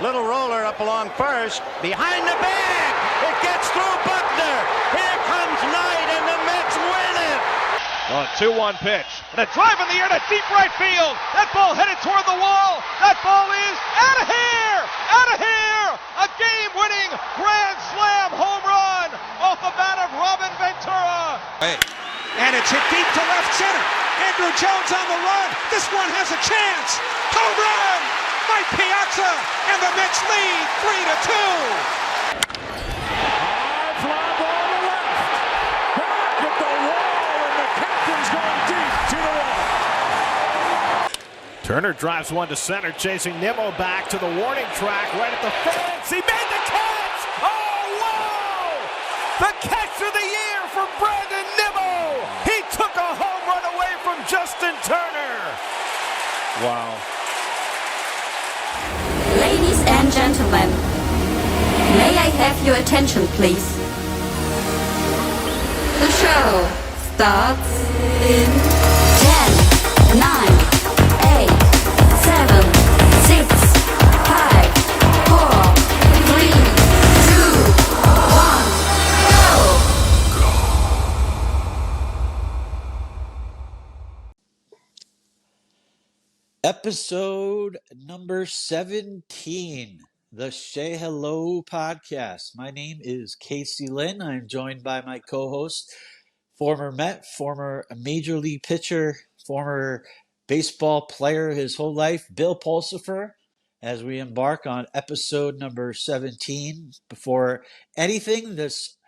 Little roller up along first. Behind the bag. It gets through Buckner. Here comes Knight, and the Mets win it. A 2-1 pitch. And a drive in the air to deep right field. That ball headed toward the wall. That ball is out of here. Out of here. A game-winning grand slam home run off the bat of Robin Ventura. Hey. And it's hit deep to left center. Andrew Jones on the run. This one has a chance. Home run. Mike Piazza, and the Mets lead 3-2. High fly ball to left. Back at the wall, and the captain's going deep to the wall. Turner drives one to center, chasing Nimmo back to the warning track right at the fence. He made the catch! Oh, wow! The catch of the year for Brandon Nimmo! He took a home run away from Justin Turner. Wow. Ladies and gentlemen, may I have your attention, please? The show starts in 10, 9, 8, 7, 6, 5, 4, 3, 2, 1, go! Episode number 17, the Say Hello podcast. My name is Casey Lynn. I'm joined by my co-host, former Met, former Major League pitcher, former baseball player his whole life, Bill Pulsifer, as we embark on episode number 17. Before anything, this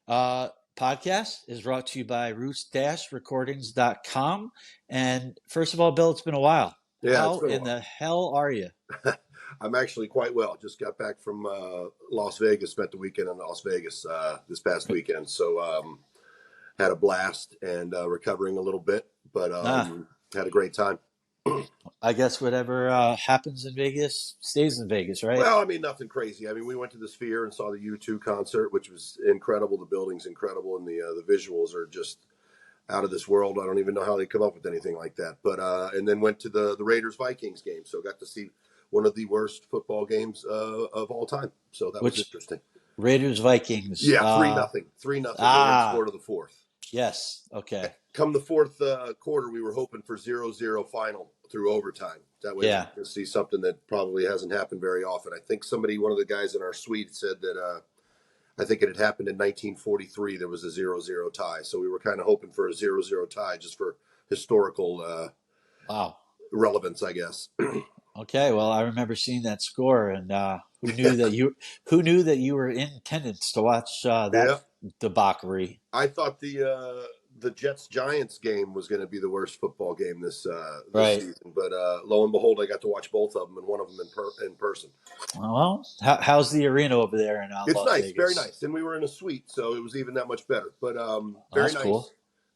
podcast is brought to you by roots-recordings.com. And first of all, Bill, it's been a while. Yeah, How in the hell are you? I'm actually quite well. Just got back from Las Vegas, spent the weekend in Las Vegas this past weekend. So had a blast and recovering a little bit, but had a great time. I guess whatever happens in Vegas stays in Vegas, right? Well, I mean, nothing crazy. I mean, we went to the Sphere and saw the U2 concert, which was incredible. The building's incredible, and the visuals are just out of this world. I don't even know how they come up with anything like that. But and then went to the Raiders-Vikings game, so got to see one of the worst football games of all time. So that was interesting. Raiders-Vikings. Yeah, 3-0. 3-0. Scored of the fourth. Yes. Okay. Come the fourth quarter, we were hoping for 0-0 final through overtime. That way we could see something that probably hasn't happened very often. I think one of the guys in our suite said that I think it had happened in 1943. There was a 0-0 tie. So we were kind of hoping for a 0-0 tie just for historical relevance, I guess. Okay. Well, I remember seeing that score, and who knew that you were in attendance to watch that debauchery? I thought the Jets-Giants game was going to be the worst football game this season. But lo and behold, I got to watch both of them, and one of them in person. Well, how's the arena over there in It's Las nice, Vegas? very nice. And we were in a suite, so it was even that much better. But very nice. Cool.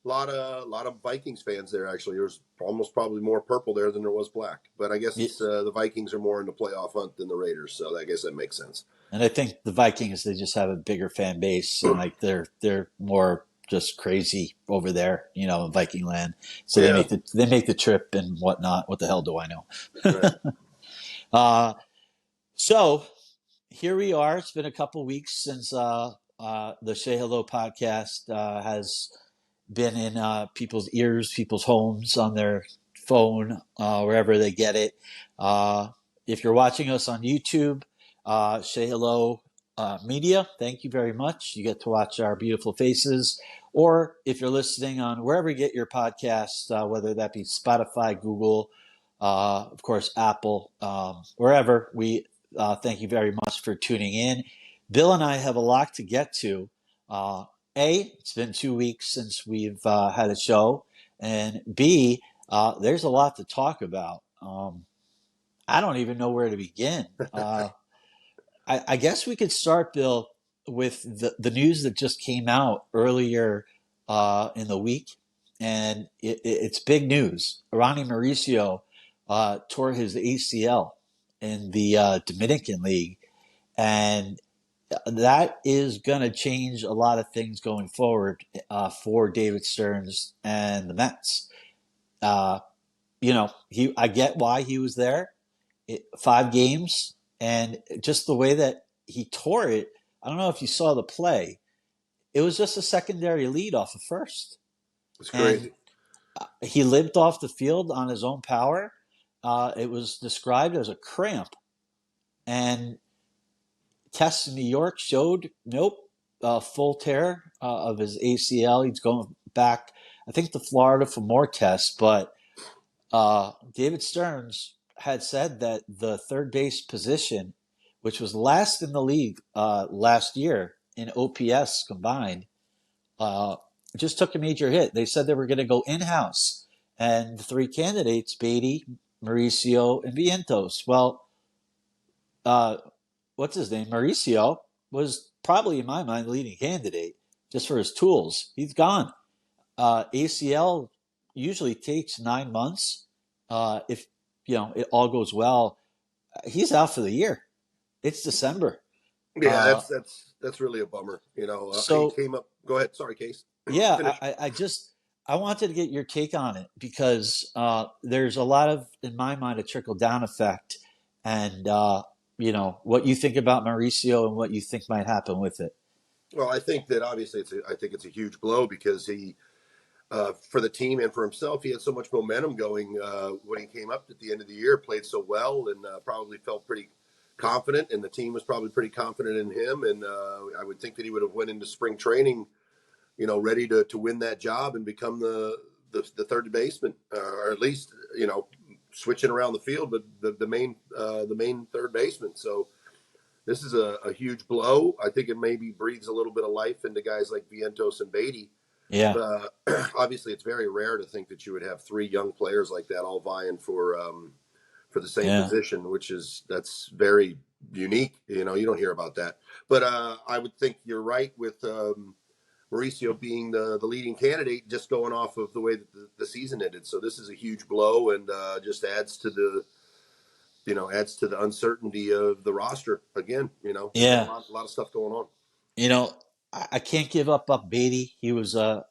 A lot of Vikings fans there, actually. There's almost probably more purple there than there was black. But I guess it's, the Vikings are more in the playoff hunt than the Raiders, so I guess that makes sense. And I think the Vikings, they just have a bigger fan base, and like they're more just crazy over there, in Viking land. So they make the trip and whatnot. What the hell do I know? Right. So here we are. It's been a couple weeks since the Say Hello podcast has been in people's ears, people's homes, on their phone, wherever they get it. If you're watching us on YouTube, Say Hello Media, thank you very much. You get to watch our beautiful faces. Or if you're listening on wherever you get your podcasts, whether that be Spotify, Google, of course, Apple, wherever, we thank you very much for tuning in. Bill and I have a lot to get to. It's been 2 weeks since we've had a show. And B, there's a lot to talk about. I don't even know where to begin. I guess we could start, Bill, with the news that just came out earlier in the week. And it's big news. Ronnie Mauricio tore his ACL in the Dominican League. And that is going to change a lot of things going forward for David Stearns and the Mets. I get why he was there. 5 games, And just the way that he tore it, I don't know if you saw the play. It was just a secondary lead off of first. It's And crazy. he limped off the field on his own power. It was described as a cramp. And tests in New York showed, nope, full tear of his ACL. He's going back, I think, to Florida for more tests. But David Stearns had said that the third base position, which was last in the league last year in OPS combined, just took a major hit. They said they were going to go in-house. And the three candidates, Beatty, Mauricio, and Vientos. Well, what's his name? Mauricio was probably, in my mind, the leading candidate just for his tools. He's gone. ACL usually takes 9 months. If it all goes well, he's out for the year. It's December. Yeah, that's really a bummer. He So came up. Go ahead. Sorry, Case. yeah, Finish. I wanted to get your take on it because there's a lot of, in my mind, a trickle down effect, and what you think about Mauricio and what you think might happen with it. Well, I think that obviously I think it's a huge blow because he, for the team and for himself, he had so much momentum going when he came up at the end of the year, played so well, and probably felt pretty confident, and the team was probably pretty confident in him. And I would think that he would have went into spring training, ready to win that job and become the third baseman, or at least switching around the field, but the main third baseman. So this is a huge blow. I think it maybe breathes a little bit of life into guys like Vientos and Beatty. Yeah, Obviously, it's very rare to think that you would have three young players like that all vying for the same yeah, position, that's very unique. You don't hear about that. But I would think you're right with Mauricio being the leading candidate, just going off of the way that the season ended. So this is a huge blow, and just adds to the uncertainty of the roster again. There's a yeah. lot of stuff going on. You know, I can't give up Beatty. He was a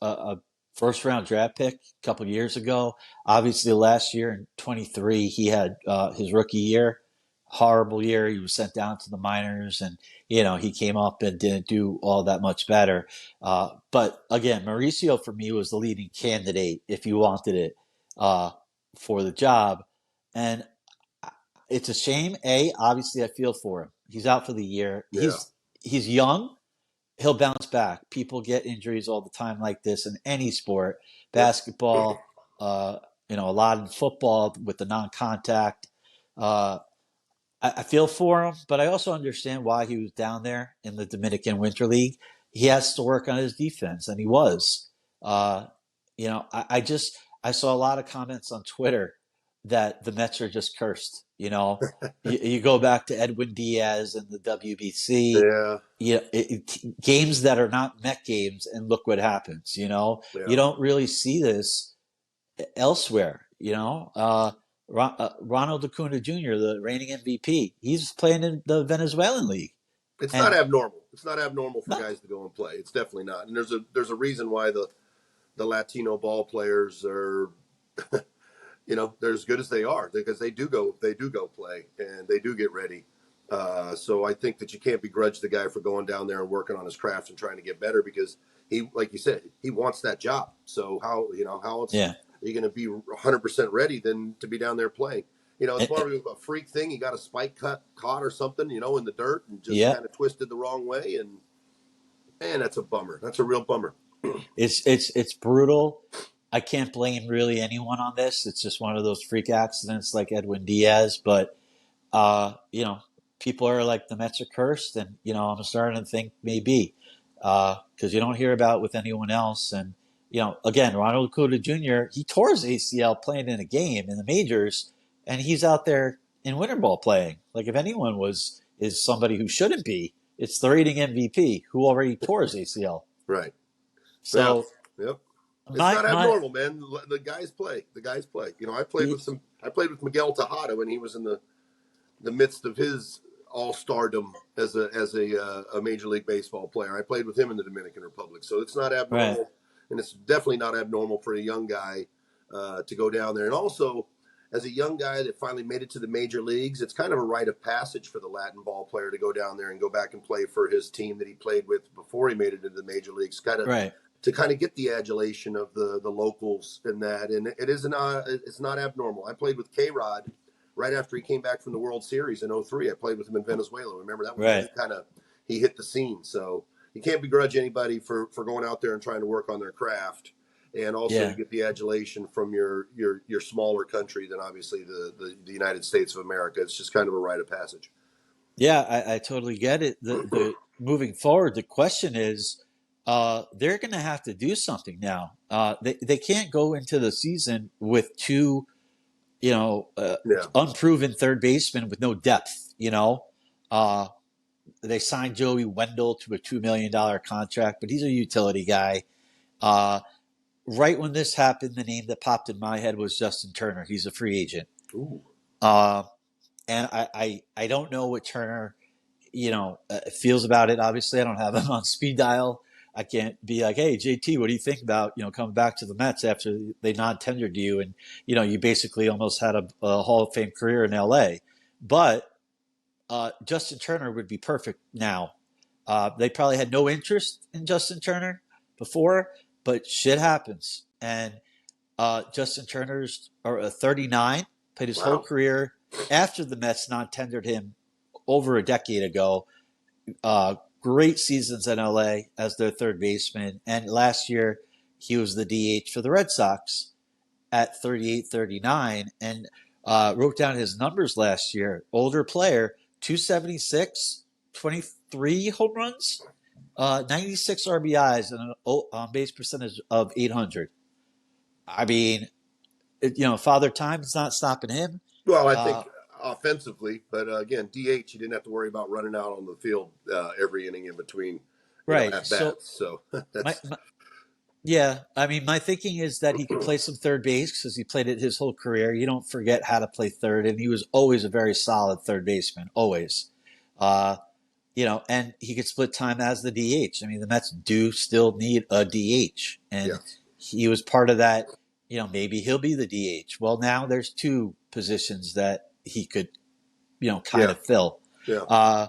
first round draft pick a couple years ago. Obviously, last year in 23, he had his rookie year, horrible year. He was sent down to the minors, and he came up and didn't do all that much better. But again, Mauricio for me was the leading candidate if you wanted it for the job, and it's a shame. Obviously, I feel for him. He's out for the year. Yeah. He's young. He'll bounce back. People get injuries all the time like this in any sport. Yep. Basketball, a lot in football with the non-contact. Uh, I feel for him, but I also understand why he was down there in the Dominican Winter League. He has to work on his defense, and he was. Uh, I saw a lot of comments on Twitter that the Mets are just cursed. You go back to Edwin Diaz and the WBC. Yeah. Games that are not Met games, and look what happens. You Yeah. don't really see this elsewhere. Ronald Acuna Jr., the reigning MVP, he's playing in the Venezuelan league. It's And not abnormal. It's not abnormal for no, guys to go and play. It's definitely not. And there's a reason why the Latino ball players are they're as good as they are, because they do go play and they do get ready. So I think that you can't begrudge the guy for going down there and working on his craft and trying to get better, because he, like you said, he wants that job. So how else yeah, are you going to be 100% ready than to be down there playing? It's and- probably a freak thing. He got a spike caught or something, in the dirt, and just yeah. kind of twisted the wrong way. And man, that's a bummer. That's a real bummer. It's brutal. I can't blame really anyone on this. It's just one of those freak accidents like Edwin Diaz. But people are like, the Mets are cursed, and I'm starting to think maybe because you don't hear about it with anyone else. And again, Ronald Acuna Jr., he tore his ACL playing in a game in the majors, and he's out there in winter ball playing. Like, if anyone is somebody who shouldn't be, it's the reigning MVP who already tore his ACL. Right. So Yep. It's my not my abnormal, man. The guys play. I played with Miguel Tejada when he was in the midst of his all-stardom as a Major League Baseball player. I played with him in the Dominican Republic, so it's not abnormal, right. and it's definitely not abnormal for a young guy to go down there. And also, as a young guy that finally made it to the major leagues, it's kind of a rite of passage for the Latin ball player to go down there and go back and play for his team that he played with before he made it into the major leagues. To kind of get the adulation of the locals in that, and it's not abnormal. I played with K-Rod right after he came back from the World Series in '03. I played with him in Venezuela. Remember that one? Right. He hit the scene. So you can't begrudge anybody for going out there and trying to work on their craft, and also to get the adulation from your smaller country than obviously the United States of America. It's just kind of a rite of passage. Yeah, I totally get it. The moving forward, the question is, they're going to have to do something now. They can't go into the season with two, unproven third basemen with no depth. They signed Joey Wendell to a $2 million contract, but he's a utility guy. Right when this happened, the name that popped in my head was Justin Turner. He's a free agent. Ooh. And I don't know what Turner, feels about it. Obviously, I don't have him on speed dial. I can't be like, hey, JT, what do you think about, coming back to the Mets after they non-tendered you? And, you basically almost had a Hall of Fame career in LA. But Justin Turner would be perfect now. They probably had no interest in Justin Turner before, but shit happens. And Justin Turner's 39, played his whole career after the Mets non-tendered him over a decade ago. Great seasons in LA as their third baseman. And last year, he was the DH for the Red Sox at 38, 39, and wrote down his numbers last year. Older player, 276, 23 home runs, 96 RBIs, and an on-base percentage of 800. I mean, Father Time is not stopping him. Well, I think offensively, but again, DH, you didn't have to worry about running out on the field every inning in between at bats. So that's. My thinking is that he could play some third base because he played it his whole career. You don't forget how to play third, and he was always a very solid third baseman, always. And he could split time as the DH. I mean, the Mets do still need a DH, and he was part of that. Maybe he'll be the DH. Well, now there's two positions that he could, kind of fill. Yeah. I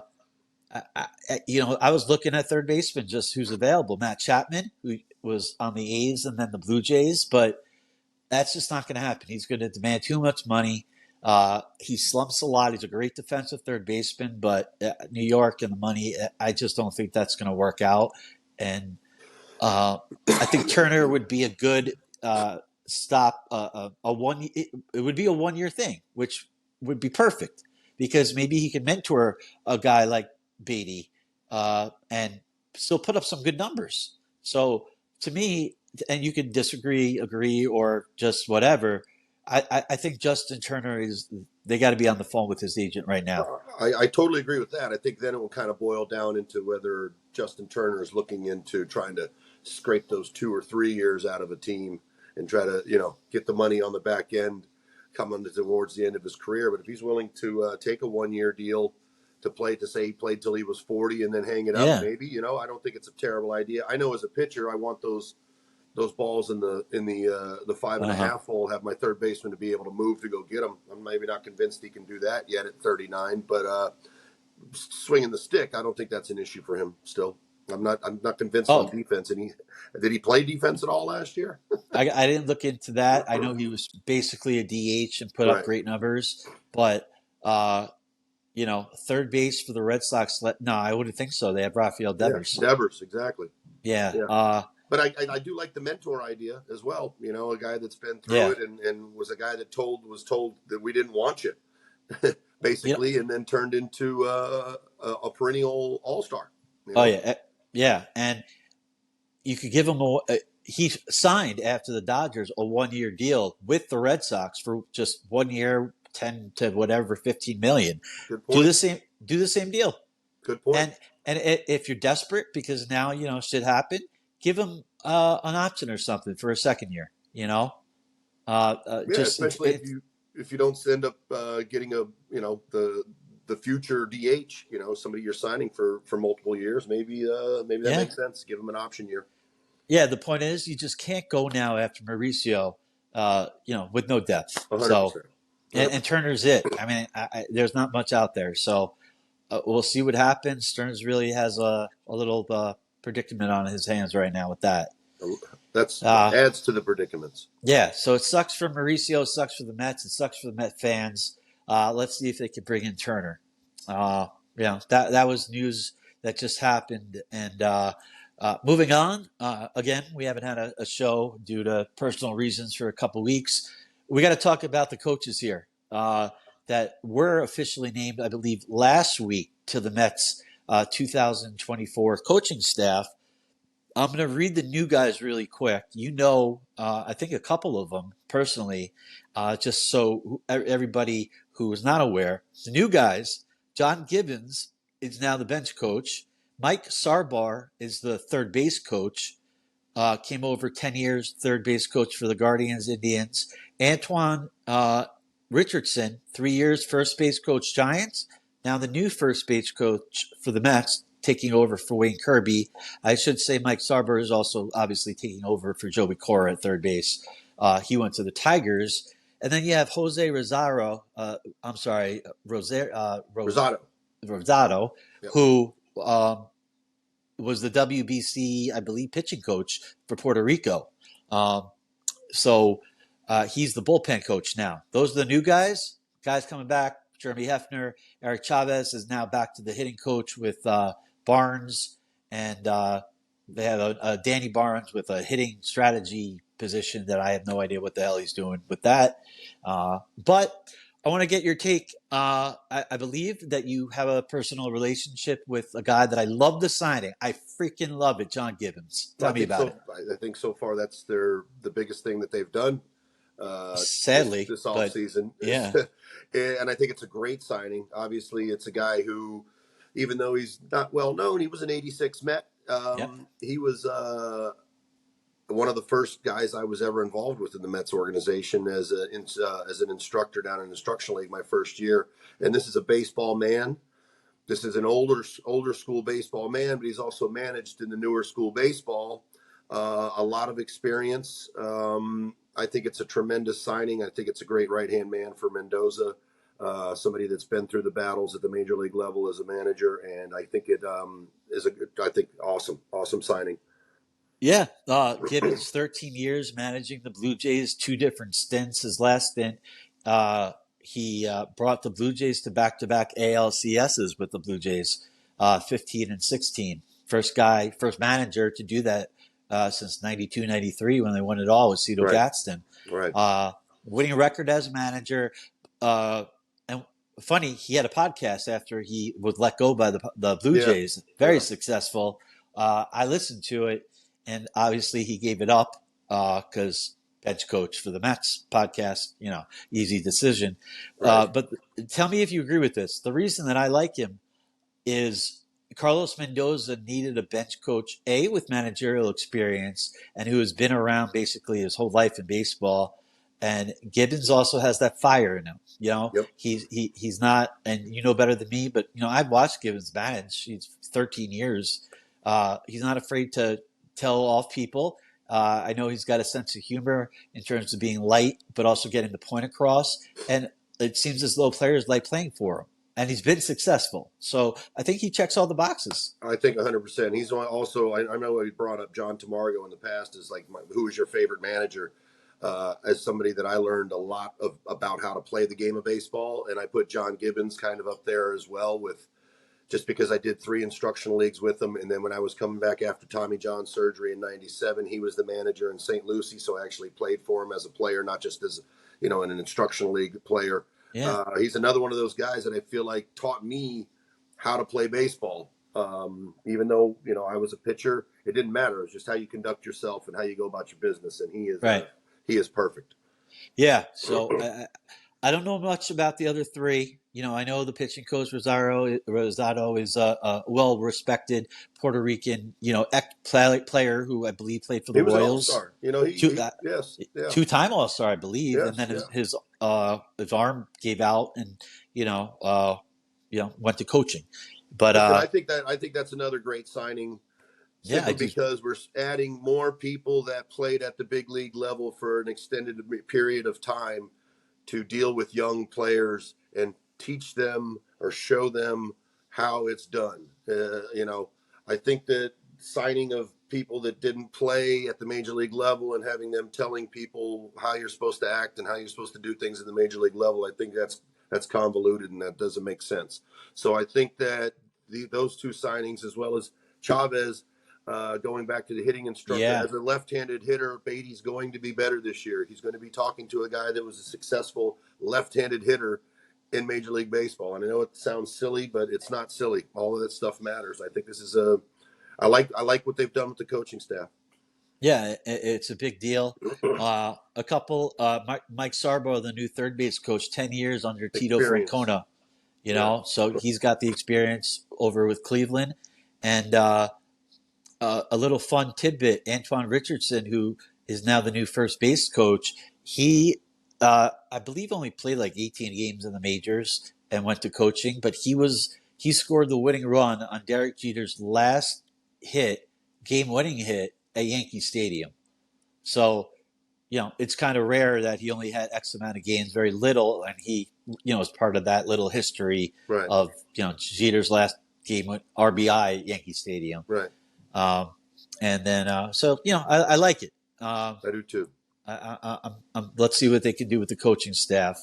was looking at third baseman, just who's available. Matt Chapman, who was on the A's and then the Blue Jays, but that's just not going to happen. He's going to demand too much money. He slumps a lot. He's a great defensive third baseman, but New York and the money, I just don't think that's going to work out. And I think Turner would be a good stop. It would be a 1 year thing, which would be perfect because maybe he could mentor a guy like Beatty and still put up some good numbers. So to me, and you can disagree, agree, or just whatever, I think Justin Turner they got to be on the phone with his agent right now. I totally agree with that. I think then it will kind of boil down into whether Justin Turner is looking into trying to scrape those 2 or 3 years out of a team and try to, get the money on the back end coming towards the end of his career. But if he's willing to take a 1 year deal to say he played till he was 40 and then hang it up, maybe, I don't think it's a terrible idea. I know as a pitcher, I want those balls in the 5.5 hole, have my third baseman to be able to move to go get them. I'm maybe not convinced he can do that yet at 39, but swinging the stick, I don't think that's an issue for him still. I'm not convinced on defense. And did he play defense at all last year? I didn't look into that. I know he was basically a DH and put up great numbers, but third base for the Red Sox. No, I wouldn't think so. They have Rafael Devers. Yeah, Devers, exactly. Yeah. But I do like the mentor idea as well. A guy that's been through it and was a guy that was told that we didn't want you, basically, and then turned into a perennial all-star. Yeah. And you could give him he signed after the Dodgers a 1 year deal with the Red Sox for just 1 year, 10 to whatever, 15 million. Good point. Do the same deal. Good point. And if you're desperate because now, shit happened, give him an option or something for a second year, especially if you don't end up getting the future DH, somebody you're signing for multiple years, maybe that makes sense. Give him an option year. Yeah, the point is you just can't go now after Mauricio, with no depth. 100%. So And Turner's it. I mean, there's not much out there. So we'll see what happens. Stearns really has a little predicament on his hands right now with that. That's adds to the predicaments. Yeah, so it sucks for Mauricio, it sucks for the Mets, it sucks for the Met fans. Let's see if they can bring in Turner. That was news that just happened. And moving on, again, we haven't had a show due to personal reasons for a couple weeks. We got to talk about the coaches here that were officially named, I believe, last week to the Mets 2024 coaching staff. I'm going to read the new guys really quick. I think a couple of them personally, just so everybody who is not aware. The new guys, John Gibbons is now the bench coach. Mike Sarbar is the third base coach. Came over 10 years, third base coach for the Guardians Indians. Antoine Richardson, 3 years, first base coach Giants. Now the new first base coach for the Mets, taking over for Wayne Kirby. I should say Mike Sarber is also obviously taking over for Joey Cora at third base. He went to the Tigers. And then you have Jose Rosado, Yep. who was the WBC, I believe, pitching coach for Puerto Rico. So he's the bullpen coach now. Those are the new guys coming back. Jeremy Hefner, Eric Chavez is now back to the hitting coach with Barnes, and they have a Danny Barnes with a hitting strategy position that I have no idea what the hell he's doing with that. But I want to get your take. I believe that you have a personal relationship with a guy that I love the signing. I freaking love it, John Gibbons. Tell me about it. I think so far that's the biggest thing that they've done. Sadly, this offseason. Yeah. And I think it's a great signing. Obviously, it's a guy who, even though he's not well known, he was an 86 Met. He was one of the first guys I was ever involved with in the Mets organization as an instructor down in Instructional League my first year. And this is a baseball man. This is an older school baseball man, but he's also managed in the newer school baseball. A lot of experience. I think it's a tremendous signing. I think it's a great right-hand man for Mendoza, somebody that's been through the battles at the major league level as a manager, and I think it is awesome signing. Yeah, Gibbons, 13 years managing the Blue Jays, 2 different stints. His last stint, he brought the Blue Jays to back-to-back ALCSs with the Blue Jays, 15 and 16. First manager to do that since 92, 93 when they won it all with Cito Gadsden. Right. Winning record as a manager. And funny, he had a podcast after he was let go by the Blue Jays. Very successful. I listened to it, and obviously he gave it up because bench coach for the Mets podcast, easy decision. Right. But tell me if you agree with this. The reason that I like him is Carlos Mendoza needed a bench coach, with managerial experience and who has been around basically his whole life in baseball. And Gibbons also has that fire in him. Yep. He's not, and you know better than me, but I've watched Gibbons manage. He's 13 years. He's not afraid to tell off people. I know he's got a sense of humor in terms of being light, but also getting the point across. And it seems as though players like playing for him. And he's been successful. So I think he checks all the boxes. I think 100%. He's also, I know he brought up John Tamargo in the past as like, who is your favorite manager? As somebody that I learned a lot about how to play the game of baseball. And I put John Gibbons kind of up there as well, with just because I did 3 instructional leagues with him. And then when I was coming back after Tommy John surgery in 97, he was the manager in St. Lucie. So I actually played for him as a player, not just as, in an instructional league player. Yeah. He's another one of those guys that I feel like taught me how to play baseball. Even though, I was a pitcher, it didn't matter. It was just how you conduct yourself and how you go about your business. And he is, he is perfect. Yeah. So I don't know much about the other 3. I know the pitching coach Rosado is a well-respected Puerto Rican, player who I believe played for the Royals. He was an all-star. Yes. 2-time All-Star, I believe. Yes, and then his arm gave out and, went to coaching. But I think that's another great signing. Because we're adding more people that played at the big league level for an extended period of time to deal with young players and teach them or show them how it's done. I think that signing of people that didn't play at the major league level and having them telling people how you're supposed to act and how you're supposed to do things at the major league level, I think that's convoluted and that doesn't make sense. So I think that those two signings, as well as Chavez, going back to the hitting instructor, as a left-handed hitter, Beatty's going to be better this year. He's going to be talking to a guy that was a successful left-handed hitter in Major League Baseball. And I know it sounds silly, but it's not silly. All of that stuff matters. I think this is I like what they've done with the coaching staff. Yeah, it's a big deal. A couple, Mike Sarbo, the new third base coach, 10 years under Tito Francona, so he's got the experience over with Cleveland. And a little fun tidbit, Antoine Richardson, who is now the new first base coach, he, I believe, only played like 18 games in the majors and went to coaching, but he scored the winning run on Derek Jeter's last game-winning hit at Yankee Stadium. So, it's kind of rare that he only had X amount of games, very little, and he, is part of that little history of, Jeter's last game with RBI at Yankee Stadium. Right. And then, I like it. I do too. Let's see what they can do with the coaching staff.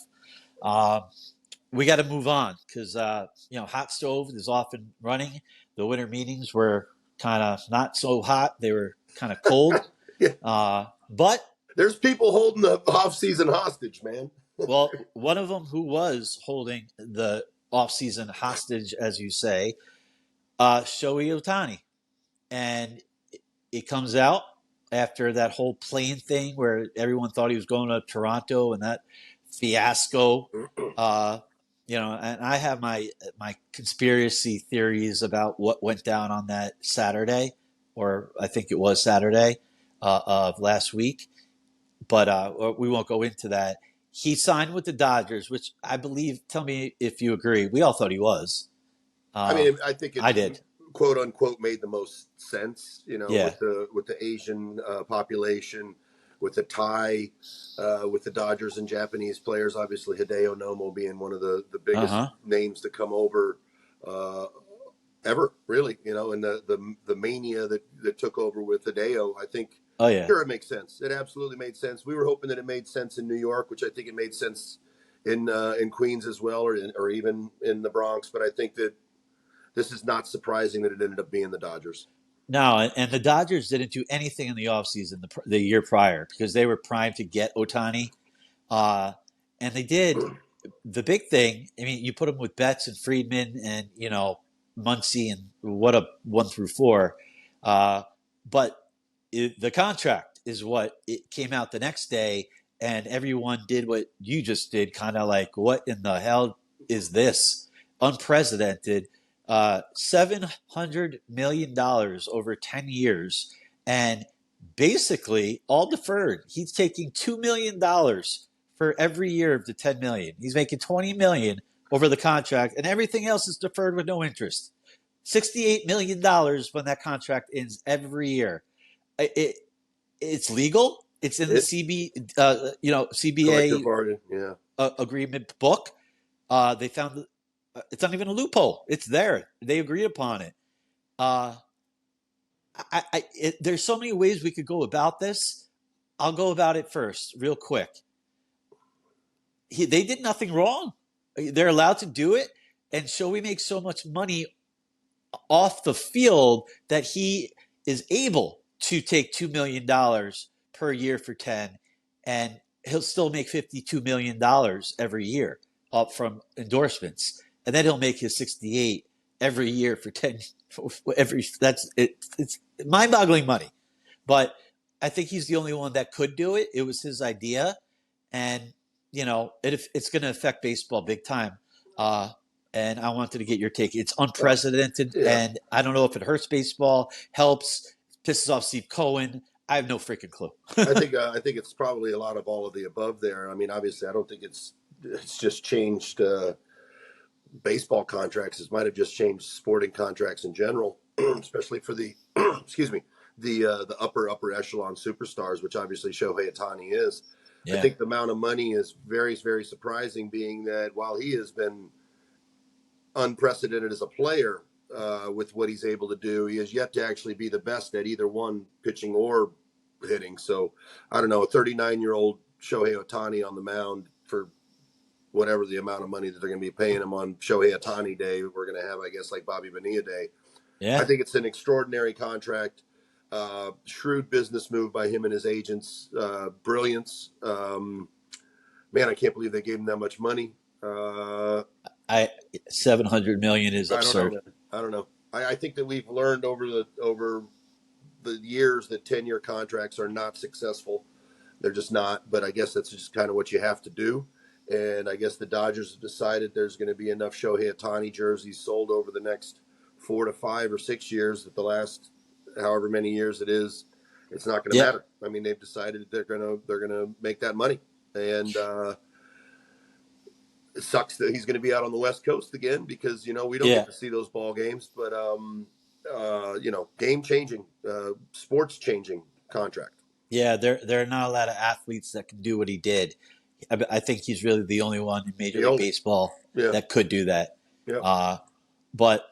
We got to move on because, Hot Stove is off and running. The winter meetings were kind of not so hot. They were kind of cold. But there's people holding the off-season hostage, man. Well, one of them who was holding the off-season hostage, as you say, Shohei Ohtani. And it comes out after that whole plane thing where everyone thought he was going to Toronto and that fiasco. And I have my conspiracy theories about what went down on that Saturday, or I think it was Saturday of last week. But we won't go into that. He signed with the Dodgers, which I believe, tell me if you agree, we all thought he was. I think I did. Quote unquote made the most sense, with the Asian population, with the tie, with the Dodgers and Japanese players. Obviously, Hideo Nomo being one of the biggest names to come over ever, really. And the mania that took over with Hideo, I think. Oh yeah, sure, it makes sense. It absolutely made sense. We were hoping that it made sense in New York, which I think it made sense in Queens as well, or even in the Bronx. But I think that this is not surprising that it ended up being the Dodgers. No, and the Dodgers didn't do anything in the offseason the year prior because they were primed to get Ohtani. And they did. The big thing, you put them with Betts and Friedman and, Muncy and what a 1 through 4. But the contract is what it came out the next day, and everyone did what you just did, kind of like, what in the hell is this? Unprecedented. $700 million over 10 years, and basically all deferred. He's taking $2 million for every year of the $10 million. He's making $20 million over the contract, and everything else is deferred with no interest. $68 million when that contract ends every year. It's legal. It's in the CBA agreement book. They found it's not even a loophole. It's there. They agreed upon it. There's so many ways we could go about this. I'll go about it first, real quick. They did nothing wrong. They're allowed to do it, and Shohei makes so much money off the field that he is able to take $2 million per year for 10, and he'll still make $52 million every year up from endorsements. And then he'll make his 68 every year for 10. It's mind-boggling money, but I think he's the only one that could do it. It was his idea, and it's going to affect baseball big time. And I wanted to get your take. It's unprecedented, and I don't know if it hurts baseball, helps, pisses off Steve Cohen. I have no freaking clue. I think it's probably a lot of all of the above there. Obviously, I don't think it's just changed baseball contracts. It might have just changed sporting contracts in general, especially for the the upper echelon superstars, which obviously Shohei Ohtani is. I Yeah. think the amount of money is very, very surprising, being that while he has been unprecedented as a player with what he's able to do, he has yet to actually be the best at either one, pitching or hitting. So I don't know, a 39-year-old Shohei Ohtani on the mound for whatever the amount of money that they're going to be paying him on Shohei Ohtani Day, we're going to have, I guess, like Bobby Bonilla Day. Yeah. I think it's an extraordinary contract. Shrewd business move by him and his agents. Brilliance. Man, I can't believe they gave him that much money. 700 million is absurd. I don't know. I think that we've learned over the years that 10-year contracts are not successful. They're just not. But I guess that's just kind of what you have to do. And I guess the Dodgers have decided there's going to be enough Shohei Ohtani jerseys sold over the next 4 to 5 or 6 years that the last however many years it is, it's not going to matter. I mean, they've decided that they're going to make that money. And it sucks that he's going to be out on the West Coast again because, we don't get to see those ball games. But, game-changing, sports-changing contract. Yeah, there are not a lot of athletes that can do what he did. I think he's really the only one in Major League Baseball that could do that. Yeah. But,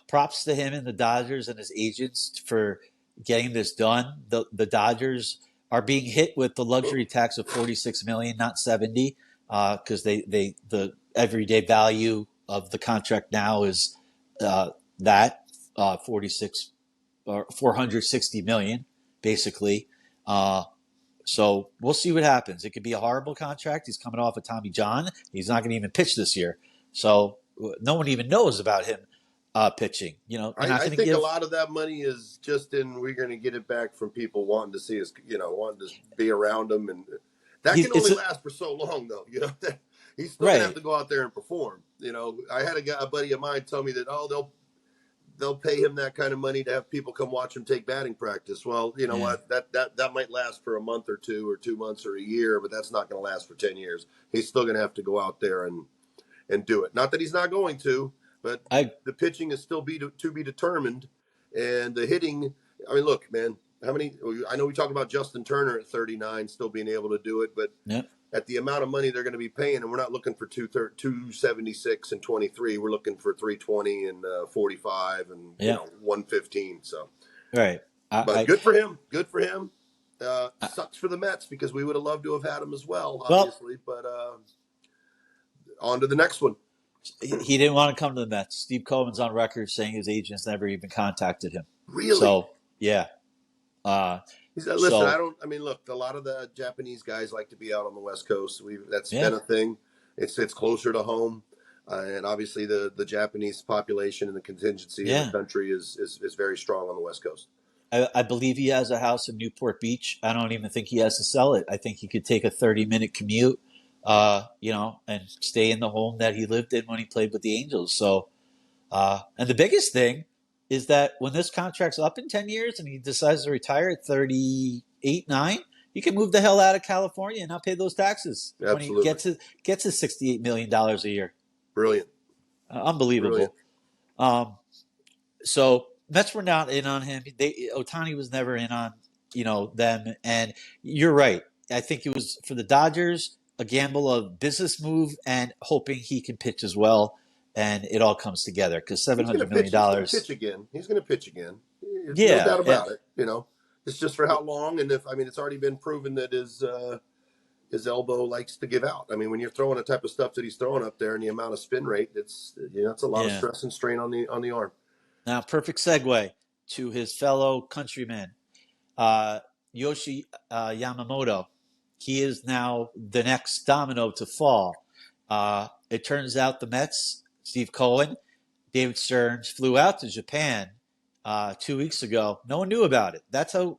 props to him and the Dodgers and his agents for getting this done. The Dodgers are being hit with the luxury tax of $46 million, not $70, because the everyday value of the contract now is that 46 or $460 million, basically. So we'll see what happens. It could be a horrible contract. He's coming off of Tommy John. He's not going to even pitch this year. So no one even knows about him pitching. I think a lot of that money is just we're going to get it back from people wanting to see us, wanting to be around him. And that can only last for so long, though. He's still going to have to go out there and perform. I had a buddy of mine tell me that, they'll pay him that kind of money to have people come watch him take batting practice. Well, what? That might last for a month or 2 or 2 months or a year, but that's not going to last for 10 years. He's still going to have to go out there and do it. Not that he's not going to, but the pitching is still to be determined. And the hitting, I mean, look, man, I know we talk about Justin Turner at 39 still being able to do it, but at the amount of money they're going to be paying, and we're not looking for 276 and 23. We're looking for 320 and 45 and 115. So, right. But good for him. Good for him. Sucks for the Mets because we would have loved to have had him as well, obviously. But on to the next one. He didn't want to come to the Mets. Steve Cohen's on record saying his agents never even contacted him. Really? So, yeah. Look, a lot of the Japanese guys like to be out on the West Coast. That's been a thing. It's closer to home. And obviously the Japanese population and the contingency in the country is very strong on the West Coast. I believe he has a house in Newport Beach. I don't even think he has to sell it. I think he could take a 30-minute commute, and stay in the home that he lived in when he played with the Angels. So, and the biggest thing is that when this contract's up in 10 years and he decides to retire at 38, 9, you can move the hell out of California and not pay those taxes. Absolutely. When he gets his $68 million a year. Brilliant. Unbelievable. Brilliant. So Mets were not in on him. Ohtani was never in on, them. And you're right. I think it was for the Dodgers, a gamble of business move and hoping he can pitch as well. And it all comes together because $700 million. He's going to pitch again. No doubt about it. It's just for how long. And it's already been proven that his elbow likes to give out. I mean, when you're throwing the type of stuff that he's throwing up there and the amount of spin rate, it's a lot of stress and strain on the arm. Now, perfect segue to his fellow countryman, Yoshi Yamamoto. He is now the next domino to fall. It turns out the Mets, Steve Cohen, David Stearns flew out to Japan 2 weeks ago. No one knew about it. That's how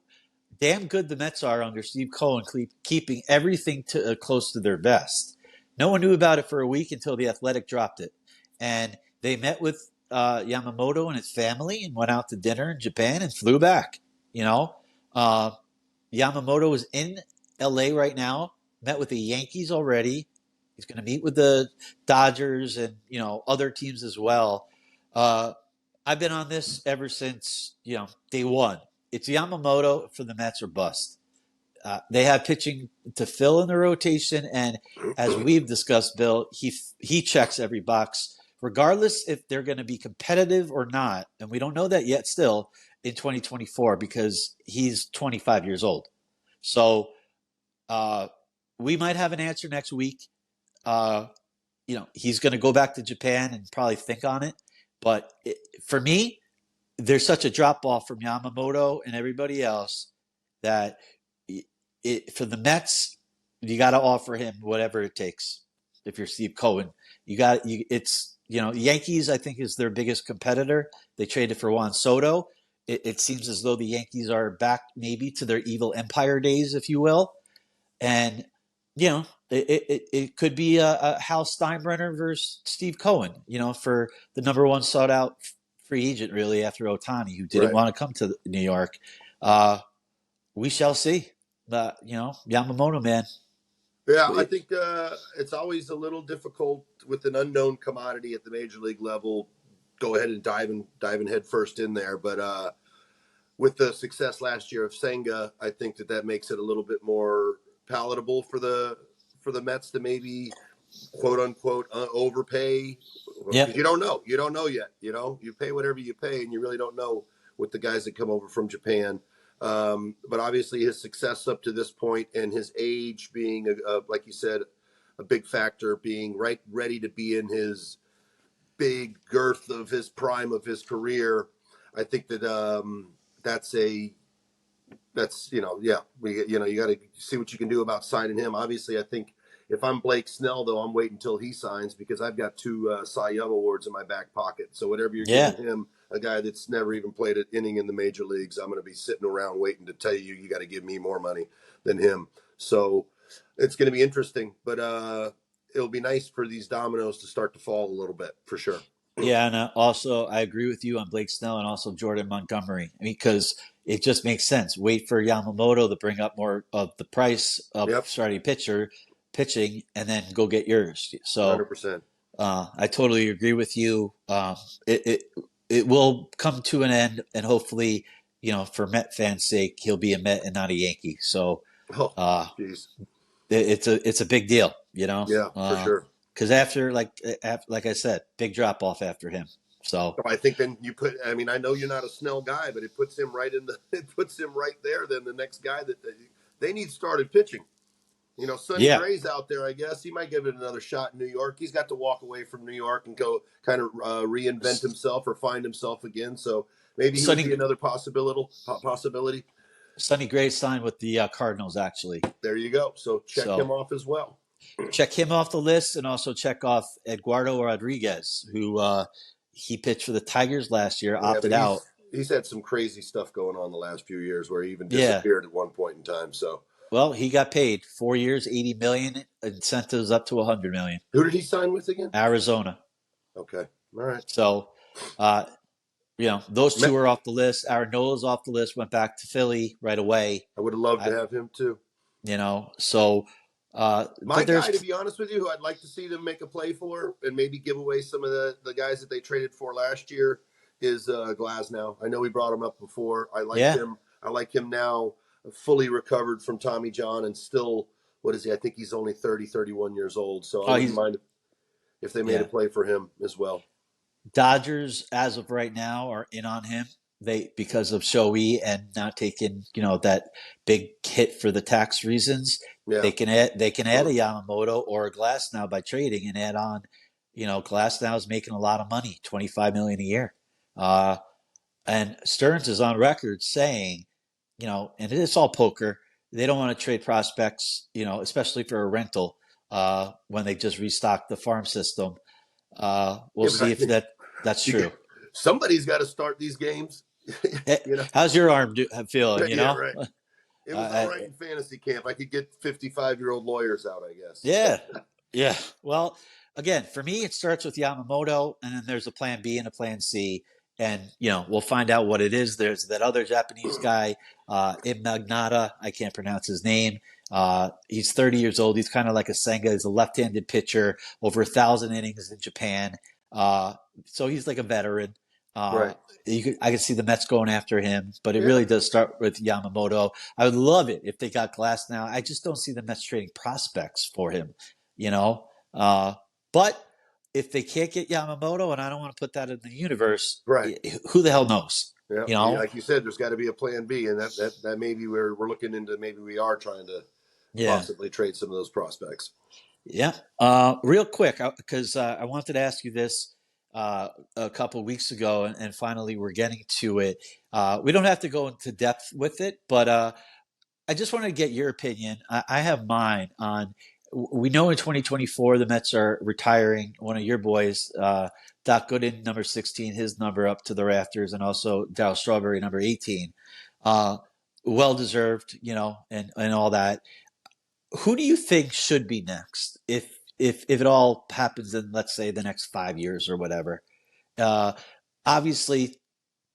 damn good the Mets are under Steve Cohen, keeping everything close to their vest. No one knew about it for a week until The Athletic dropped it. And they met with Yamamoto and his family and went out to dinner in Japan and flew back. Yamamoto is in L.A. right now, met with the Yankees already. He's going to meet with the Dodgers and, other teams as well. I've been on this ever since, day one. It's Yamamoto for the Mets or bust. they have pitching to fill in the rotation, and as we've discussed, Bill, he checks every box, regardless if they're going to be competitive or not, and we don't know that yet. Still in 2024, because he's 25 years old, so we might have an answer next week. He's going to go back to Japan and probably think on it, but for me, there's such a drop off from Yamamoto and everybody else that for the Mets, you got to offer him whatever it takes. If you're Steve Cohen, Yankees, I think, is their biggest competitor. They traded for Juan Soto. It seems as though the Yankees are back maybe to their evil empire days, if you will. And, it could be a Hal Steinbrenner versus Steve Cohen, for the number one sought out free agent, really, after Ohtani, who didn't want to come to New York. We shall see. Yamamoto, man. Yeah, I think it's always a little difficult with an unknown commodity at the major league level. Go ahead and dive in head first in there. But with the success last year of Senga, I think that makes it a little bit more palatable for the Mets to maybe quote unquote overpay. Yeah, you don't know yet. You pay whatever you pay, and you really don't know with the guys that come over from Japan. But obviously his success up to this point and his age being, like you said, a big factor, being ready to be in his big girth of his prime of his career. I think that you got to see what you can do about signing him. Obviously, I think if I'm Blake Snell, though, I'm waiting until he signs because I've got 2 Cy Young awards in my back pocket. So whatever you're giving him, a guy that's never even played an inning in the major leagues, I'm going to be sitting around waiting to tell you got to give me more money than him. So it's going to be interesting, but it'll be nice for these dominoes to start to fall a little bit for sure. Yeah, and also I agree with you on Blake Snell and also Jordan Montgomery, because it just makes sense. Wait for Yamamoto to bring up more of the price of starting pitching, and then go get yours. So 100%. I totally agree with you. It will come to an end, and hopefully, for Met fans' sake, he'll be a Met and not a Yankee. So, it's a big deal, Yeah, for sure. Because after, like I said, big drop off after him. So I think then I know you're not a Snell guy, but it puts him right there. Then the next guy that they need started pitching. Sonny Gray's out there, I guess. He might give it another shot in New York. He's got to walk away from New York and go kind of reinvent himself or find himself again. So maybe he would be another possibility. Sonny Gray signed with the Cardinals, actually. There you go. So check him off as well. Check him off the list, and also check off Eduardo Rodriguez, who he pitched for the Tigers last year, opted out. He's had some crazy stuff going on the last few years where he even disappeared at one point in time. So. Well, he got paid 4 years, $80 million, incentives up to $100 million. Who did he sign with again? Arizona. Okay, all right. So, those 2 are off the list. Aaron Nola's off the list. Went back to Philly right away. I would have loved to have him too. So my guy, to be honest with you, who I'd like to see them make a play for and maybe give away some of the guys that they traded for last year is Glasnow. I know we brought him up before. I like him. I like him now. Fully recovered from Tommy John and still, what is he? I think he's only 30, 31 years old. So I wouldn't mind if they made a play for him as well. Dodgers, as of right now, are in on him. Because of Shohei and not taking, that big hit for the tax reasons. Yeah. They can add a Yamamoto or a Glasnow by trading and add on, Glasnow is making a lot of money, $25 million a year. And Stearns is on record saying, and it's all poker. They don't want to trade prospects, especially for a rental when they just restock the farm system. We'll see if that's true. Somebody's got to start these games. How's your arm feeling? Right. It was all right in fantasy camp. I could get 55-year-old lawyers out, I guess. Yeah. Well, again, for me, it starts with Yamamoto, and then there's a plan B and a plan C. And, we'll find out what it is. There's that other Japanese guy, Imnagnata. I can't pronounce his name. He's 30 years old. He's kind of like a Senga. He's a left-handed pitcher, over 1,000 innings in Japan. So he's like a veteran. Right. I could see the Mets going after him, but it really does start with Yamamoto. I would love it if they got Glass now. I just don't see the Mets trading prospects for him, you know. But if they can't get Yamamoto, and I don't want to put that in the universe, Right. who the hell knows? Yeah. You know, Like you said, there's got to be a plan B, and that maybe we're looking into. Maybe we are trying to possibly trade some of those prospects. Yeah. Real quick, because I wanted to ask you this a couple of weeks ago, and finally we're getting to it. We don't have to go into depth with it, but I just want to get your opinion. I have mine on. We know in 2024 the Mets are retiring one of your boys, Doc Gooden, number 16, his number up to the rafters, and also Darryl Strawberry, number 18. Well deserved, and all that. Who do you think should be next if it all happens in, let's say, the next 5 years or whatever? Uh, Obviously,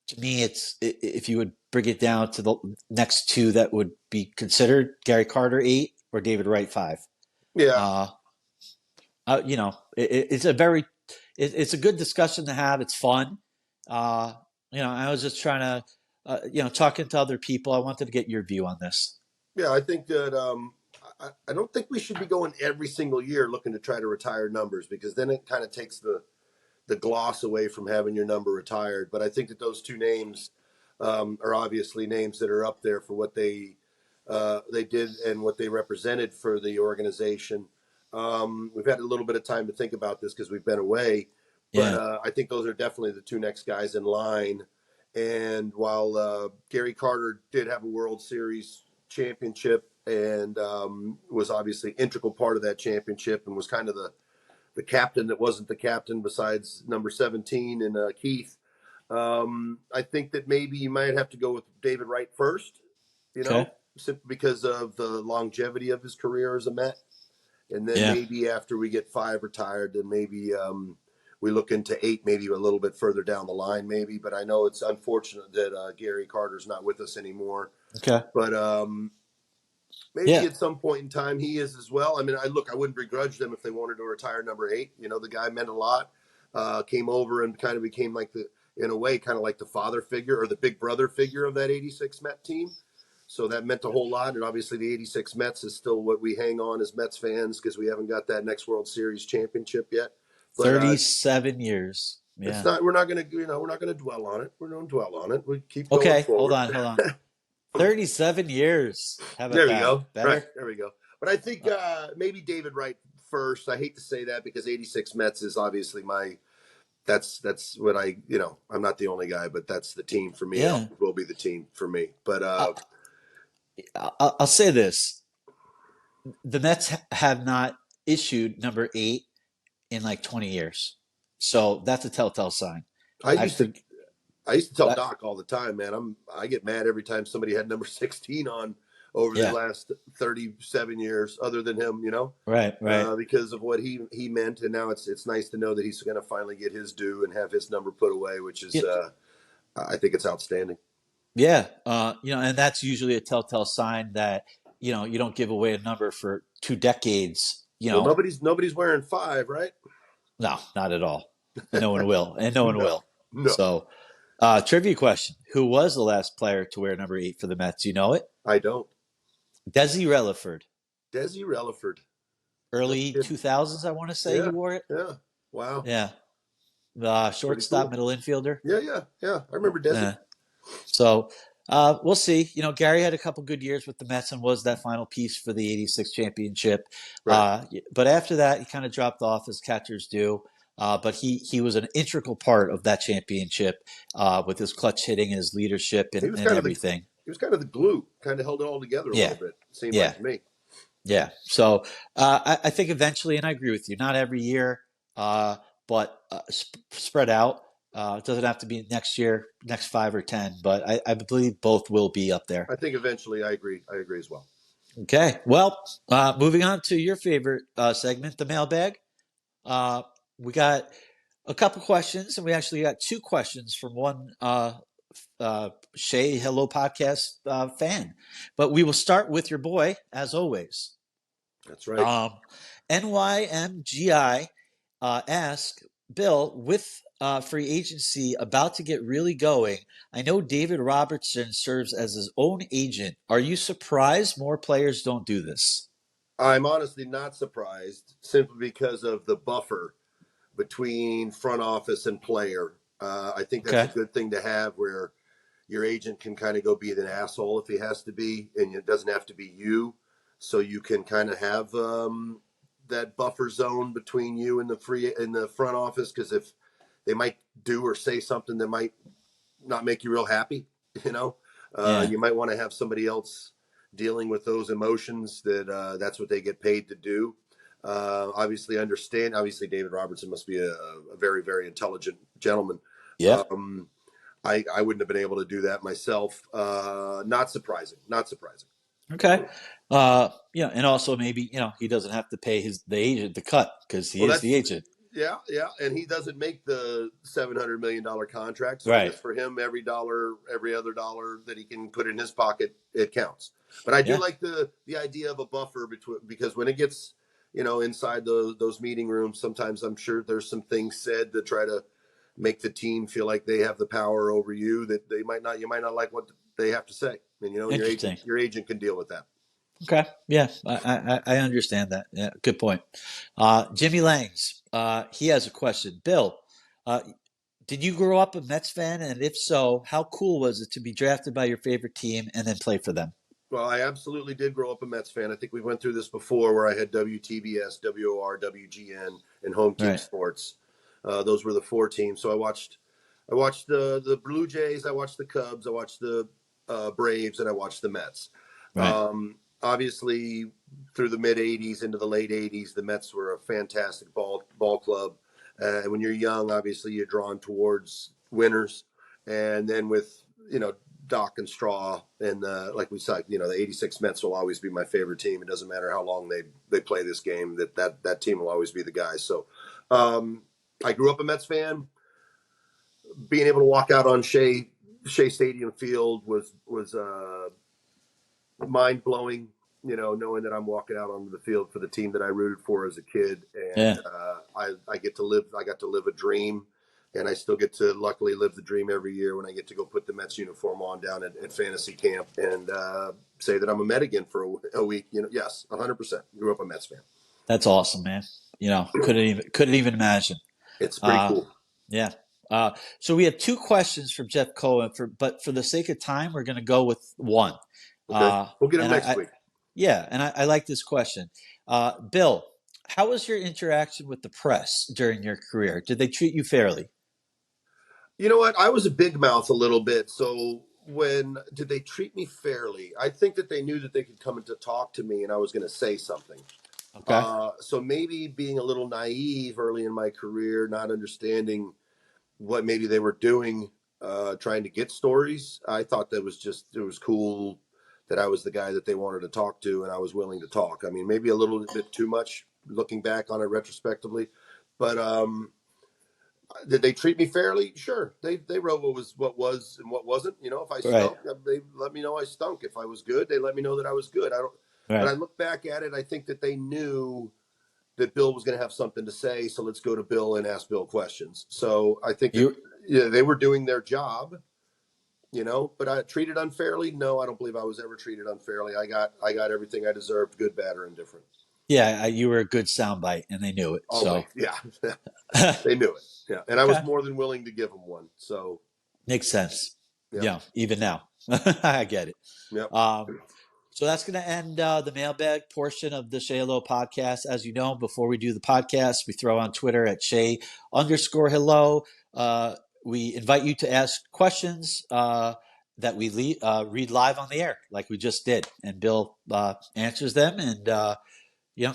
to me, it's if you would bring it down to the next two that would be considered Gary Carter 8 or David Wright 5. Yeah. It's it's a good discussion to have. It's fun. I was just trying to, talking to other people. I wanted to get your view on this. Yeah, I think that I don't think we should be going every single year looking to try to retire numbers, because then it kind of takes the gloss away from having your number retired. But I think that those two names are obviously names that are up there for what they did and what they represented for the organization. We've had a little bit of time to think about this because we've been away, but I think those are definitely the two next guys in line. And while Gary Carter did have a World Series championship and was obviously integral part of that championship and was kind of the captain that wasn't the captain besides number 17 and Keith, I think that maybe you might have to go with David Wright first, simply because of the longevity of his career as a Met. And then maybe after we get 5 retired, then maybe we look into 8, maybe a little bit further down the line, maybe. But I know it's unfortunate that Gary Carter's not with us anymore. Okay. But maybe at some point in time he is as well. I mean, I wouldn't begrudge them if they wanted to retire number 8. The guy meant a lot. Came over and kind of became in a way, kind of like the father figure or the big brother figure of that 86 Met team. So that meant a whole lot. And obviously the 86 Mets is still what we hang on as Mets fans because we haven't got that next World Series championship yet. But, 37 years. Yeah. It's not. We're not going to dwell on it. We don't dwell on it. We keep going forward. Hold on. 37 years. How about there we that? go. Better? Right, there we go. But I think maybe David Wright first. I hate to say that because 86 Mets is obviously that's what I'm not the only guy, but that's the team for me. Yeah. It will be the team for me. But I'll say this. The Mets have not issued number 8 in like 20 years. So that's a telltale sign. I used to tell Doc all the time, man, I get mad every time somebody had number 16 on over the last 37 years other than him, Right. Because of what he meant. And now it's nice to know that he's going to finally get his due and have his number put away, which is, I think it's outstanding. Yeah. And that's usually a telltale sign that, you don't give away a number for 2 decades, Well, nobody's wearing 5, right? No, not at all. And no one will. And no one will. No. So, trivia question. Who was the last player to wear number 8 for the Mets? You know it? I don't. Desi Relaford. Desi Relaford. Early 2000s, I want to say he wore it. Yeah. Wow. Yeah. Shortstop, cool. middle infielder. Yeah. I remember Desi. So, we'll see. Gary had a couple good years with the Mets and was that final piece for the 86 championship. Right. But after that, he kind of dropped off as catchers do. But he was an integral part of that championship with his clutch hitting and his leadership and everything. He was kind of the glue, kind of held it all together a little bit, it seemed like to me. Yeah. So I think eventually, and I agree with you, not every year, but spread out. It doesn't have to be next year, next 5 or 10, but I believe both will be up there. I think eventually I agree as well. Okay. Well, moving on to your favorite segment, the mailbag. We got a couple questions, and we actually got 2 questions from one Shay Hello Podcast fan. But we will start with your boy, as always. That's right. NYMGI asked, Bill, with free agency about to get really going. I know David Robertson serves as his own agent. Are you surprised more players don't do this? I'm honestly not surprised, simply because of the buffer between front office and player. I think that's a Okay. good thing to have, where your agent can kind of go be an asshole if he has to be, and it doesn't have to be you. So you can kind of have that buffer zone between you and the front office, because if they might do or say something that might not make you real happy, you know, Yeah. you might want to have somebody else dealing with those emotions. That's what they get paid to do. Obviously, David Robertson must be a very, very intelligent gentleman. Yeah. I wouldn't have been able to do that myself. Not surprising. Not surprising. Okay. And also maybe, he doesn't have to pay the agent the cut because he Well, is the agent. yeah, and he doesn't make the $700 million contract, so I Right. guess for him, every other dollar that he can put in his pocket, it counts. But I do Yeah. like the idea of a buffer because when it gets inside those meeting rooms, sometimes I'm sure there's some things said to try to make the team feel like they have the power over you that you might not like what they have to say, and Interesting. your agent can deal with that. Okay. Yeah, I understand that. Yeah, good point. Jimmy Langs, he has a question. Bill, did you grow up a Mets fan? And if so, how cool was it to be drafted by your favorite team and then play for them? Well, I absolutely did grow up a Mets fan. I think we went through this before, where I had WTBS, WOR, WGN, and Home Team Right. Sports. Those were the four teams. So I watched the Blue Jays, I watched the Cubs, I watched the Braves, and I watched the Mets. Right. Obviously, through the mid '80s into the late '80s, the Mets were a fantastic ball club. When you're young, obviously you're drawn towards winners, and then with Doc and Straw, and like we said, the '86 Mets will always be my favorite team. It doesn't matter how long they play this game; that team will always be the guys. So, I grew up a Mets fan. Being able to walk out on Shea Stadium Field was mind blowing. Knowing that I'm walking out onto the field for the team that I rooted for as a kid, and I got to live a dream. And I still get to luckily live the dream every year when I get to go put the Mets uniform on down at fantasy camp and say that I'm a Met again for a week. Yes, 100%. Grew up a Mets fan. That's awesome, man. Couldn't even imagine. It's pretty cool. Yeah. So we have two questions from Jeff Cohen, but for the sake of time, we're going to go with one. Okay. We'll get him next week. Yeah, and I like this question. Bill, how was your interaction with the press during your career? Did they treat you fairly? You know what? I was a big mouth a little bit. So did they treat me fairly? I think that they knew that they could come in to talk to me and I was going to say something. Okay. So maybe being a little naive early in my career, not understanding what maybe they were doing, trying to get stories. I thought it was cool that I was the guy that they wanted to talk to and I was willing to talk. I mean, maybe a little bit too much looking back on it retrospectively, but did they treat me fairly? Sure. They wrote what was and what wasn't. If I stunk, they let me know I stunk. If I was good, they let me know that I was good. But I look back at it, I think that they knew that Bill was going to have something to say. So let's go to Bill and ask Bill questions. So I think they were doing their job, but I treated unfairly. No, I don't believe I was ever treated unfairly. I got everything I deserved, good, bad, or indifferent. Yeah, you were a good soundbite, and they knew it. Always. So yeah, they knew it. Yeah, and I was more than willing to give them one. So makes sense. Yeah, even now, I get it. Yep. So that's going to end the mailbag portion of the Shay Hello podcast. As you know, before we do the podcast, we throw on Twitter at Shay_Hello. We invite you to ask questions that we read live on the air, like we just did, and Bill answers them. And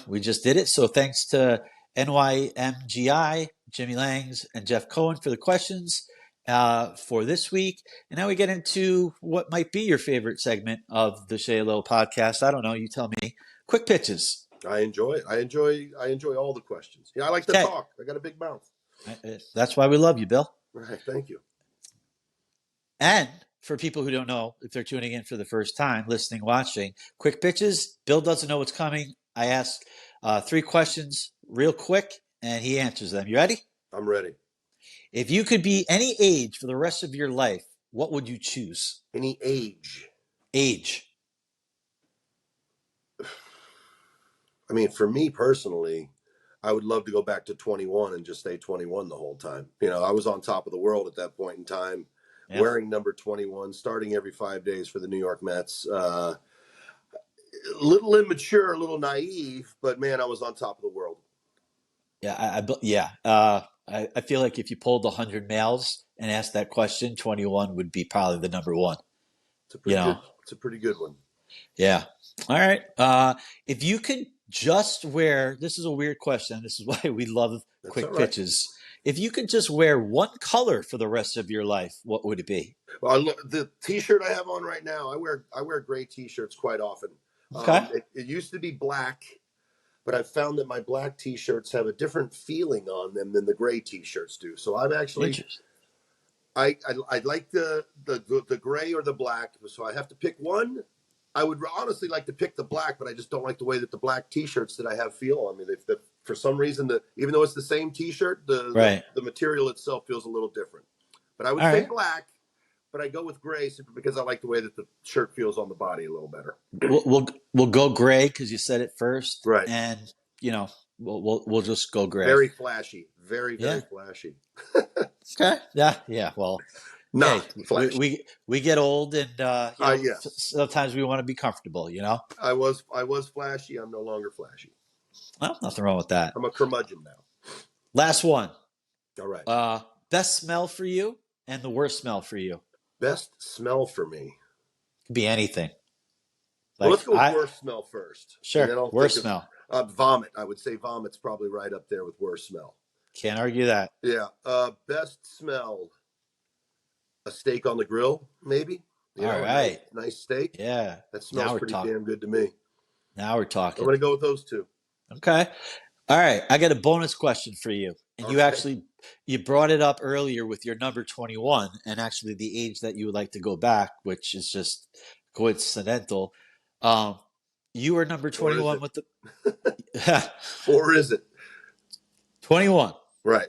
we just did it. So thanks to NYMGI, Jimmy Langs, and Jeff Cohen for the questions for this week. And now we get into what might be your favorite segment of the Shay Low podcast. I don't know. You tell me. Quick pitches. I enjoy it. I enjoy all the questions. Yeah, I like to talk. I got a big mouth. That's why we love you, Bill. All right. Thank you. And for people who don't know, if they're tuning in for the first time, listening, watching, quick pitches, Bill doesn't know what's coming. I ask 3 questions real quick, and he answers them. You ready? I'm ready. If you could be any age for the rest of your life, what would you choose? Any age? Age. I mean, for me personally, I would love to go back to 21 and just stay 21 the whole time. I was on top of the world at that point in time, wearing number 21, starting every 5 days for the New York Mets. A little immature, a little naive, but man, I was on top of the world. Yeah, I feel like if you polled 100 males and asked that question, 21 would be probably the number one. It's a pretty good one. Yeah. All right. If you could just wear, this is a weird question. This is why we love quick pitches. If you could just wear one color for the rest of your life, what would it be? Well, the T-shirt I have on right now, I wear gray T-shirts quite often. Okay. It used to be black, but I've found that my black T-shirts have a different feeling on them than the gray T-shirts do. So I'm actually, I like the gray or the black. So I have to pick one. I would honestly like to pick the black, but I just don't like the way that the black T-shirts that I have feel on me. For some reason, even though it's the same T-shirt, the material itself feels a little different. But I would say black, but I go with gray simply because I like the way that the shirt feels on the body a little better. We'll go gray because you said it first, right? And we'll just go gray. Very flashy, very flashy. Okay, yeah. Well. No, hey, we get old, and sometimes we want to be comfortable. I was flashy. I'm no longer flashy. Well, nothing wrong with that. I'm a curmudgeon now. Last one. All right. Best smell for you and the worst smell for you. Best smell for me could be anything. Well, let's go with worst smell first. Sure. Worst smell. Vomit. I would say vomit's probably right up there with worst smell. Can't argue that. Yeah. Best smell. A steak on the grill, maybe. All right. Nice steak. Yeah. That smells pretty damn good to me. Now we're talking. I'm going to go with those two. Okay. All right. I got a bonus question for you. And you brought it up earlier with your number 21 and actually the age that you would like to go back, which is just coincidental. You were number 21 with the... Or is it? 21. Right.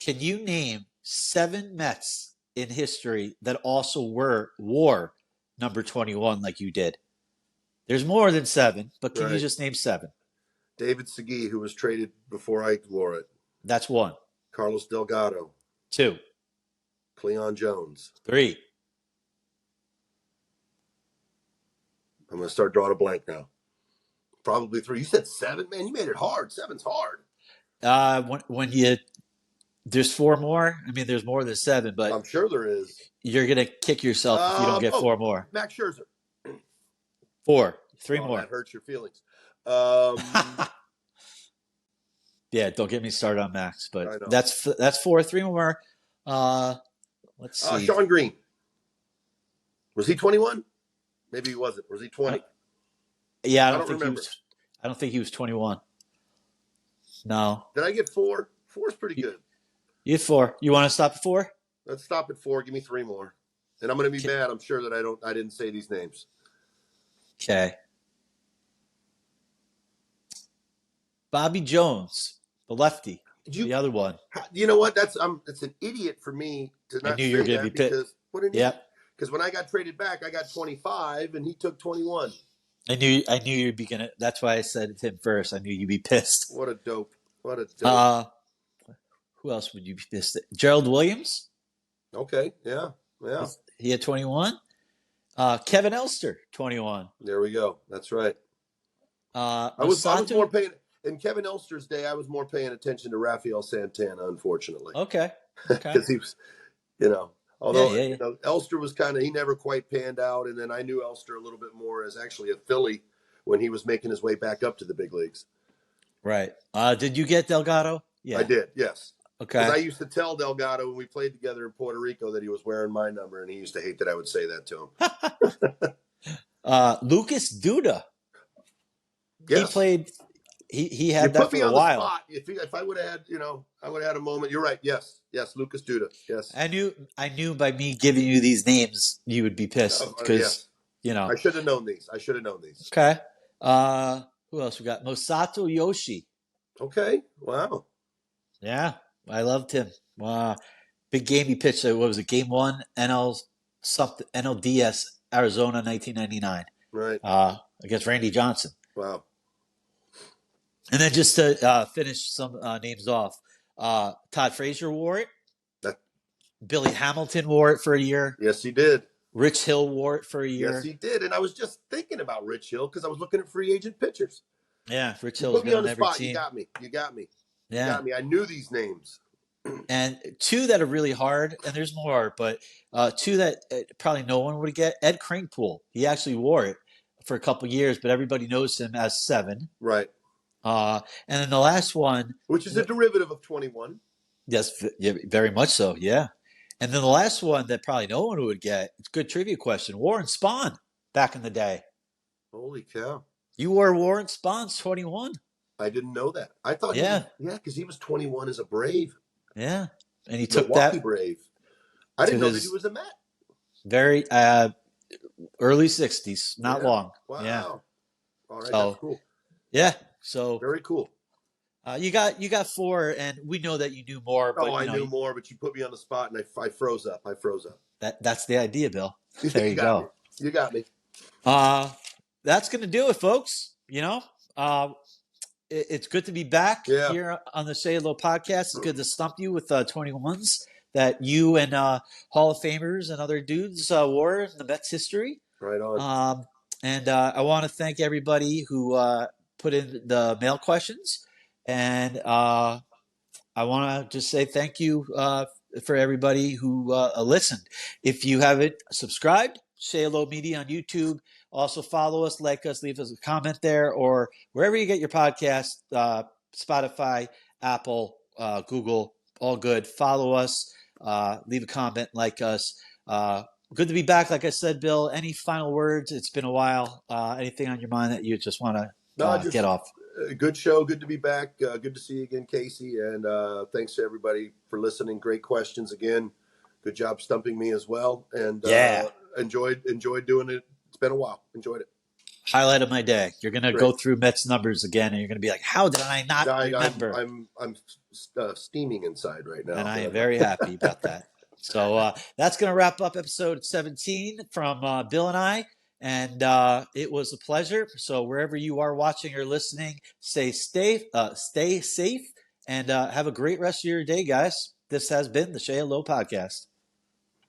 Can you name 7 Mets in history that also wore number 21 like you did? There's more than 7, but can you just name 7? David Segui, who was traded before I wore it. That's 1. Carlos Delgado. 2. Cleon Jones. 3. I'm going to start drawing a blank now. Probably 3. You said 7? Man, you made it hard. 7's hard. When there's 4 more. I mean, there's more than 7, but I'm sure there is. You're gonna kick yourself if you don't get 4 more. Max Scherzer. 4. 3 more. That hurts your feelings. Yeah, don't get me started on Max, but that's 4. 3 more. Let's see. Sean Green. Was he 21? Maybe he wasn't. Was he 20? Yeah, I don't think remember. I don't think he was 21. No. Did I get 4? 4's pretty good. You had 4. You want to stop at 4? Let's stop at 4. Give me 3 more. And I'm going to be mad. I'm sure that I didn't say these names. Okay. Bobby Jones, the lefty, the other one. You know what? It's an idiot for me to not. I knew you were going to be pissed. What an idiot. Because when I got traded back, I got 25, and he took 21. I knew you'd be gonna. That's why I said him first. I knew you'd be pissed. What a dope. What a dope. Who else would you be pissed at? Gerald Williams. Okay. Yeah. He had 21. Kevin Elster, 21. There we go. That's right. I was more paying in Kevin Elster's day. I was more paying attention to Rafael Santana, unfortunately. Okay. Because he was, although Elster was he never quite panned out, and then I knew Elster a little bit more as actually a Philly when he was making his way back up to the big leagues. Right. Did you get Delgado? Yeah, I did. Yes. Okay. Because I used to tell Delgado when we played together in Puerto Rico that he was wearing my number, and he used to hate that I would say that to him. Lucas Duda. Yes. He played. He had that for a while. Spot. If I would have had, I would have had a moment. You're right. Yes, Lucas Duda. Yes. I knew by me giving you these names, you would be pissed because I should have known these. Okay. Who else we got? Masato Yoshi. Okay. Wow. Yeah, I loved him. Big game he pitched. What was it? Game 1, NLDS Arizona, 1999. Right. Against Randy Johnson. Wow. And then just to finish some names off, Todd Frazier wore it. Billy Hamilton wore it for a year. Yes, he did. Rich Hill wore it for a year. Yes, he did. And I was just thinking about Rich Hill because I was looking at free agent pitchers. Yeah, Rich Hill's been on every team. You got me. Yeah. You got me. I knew these names. And two that are really hard, and there's more, but two that probably no one would get. Ed Kranepool. He actually wore it for a couple years, but everybody knows him as 7. Right. And then the last one. Which is a derivative of 21. Yes, very much so, yeah. And then the last one that probably no one would get, it's a good trivia question, Warren Spahn back in the day. Holy cow. You wore Warren Spahn's 21. I didn't know that. I thought because he was 21 as a Brave. Yeah. And he took Milwaukee that. Brave. I didn't know that he was a Met. Very early 60s, not long. Wow. Yeah. All right, that's cool. Yeah. So very cool. You got 4, and we know that you knew more. But, I knew more, but you put me on the spot, and I froze up. That's the idea, Bill. There you go. You got me. That's going to do it, folks. It's good to be back here on the Say Hello podcast. It's good to stump you with 21s that you and Hall of Famers and other dudes wore in the Mets history. Right on. And I want to thank everybody who put in the mail questions. And I want to just say thank you for everybody who listened. If you haven't subscribed, Say Hello Media on YouTube. Also follow us, like us, leave us a comment there, or wherever you get your podcast, Spotify, Apple, Google, all good. Follow us, leave a comment, like us. Good to be back. Like I said, Bill, any final words? It's been a while. Anything on your mind that you just want to get off? Good show. Good to be back. Good to see you again, Casey. And thanks to everybody for listening. Great questions again. Good job stumping me as well. And enjoyed doing it. It's been a while. Enjoyed it. Highlight of my day. You're going to go through Mets numbers again, and you're going to be like, how did I not remember? I'm steaming inside right now. And I am very happy about that. So that's going to wrap up episode 17 from Bill and I. And it was a pleasure. So wherever you are watching or listening, stay safe, and have a great rest of your day, guys. This has been the Say Hello Podcast.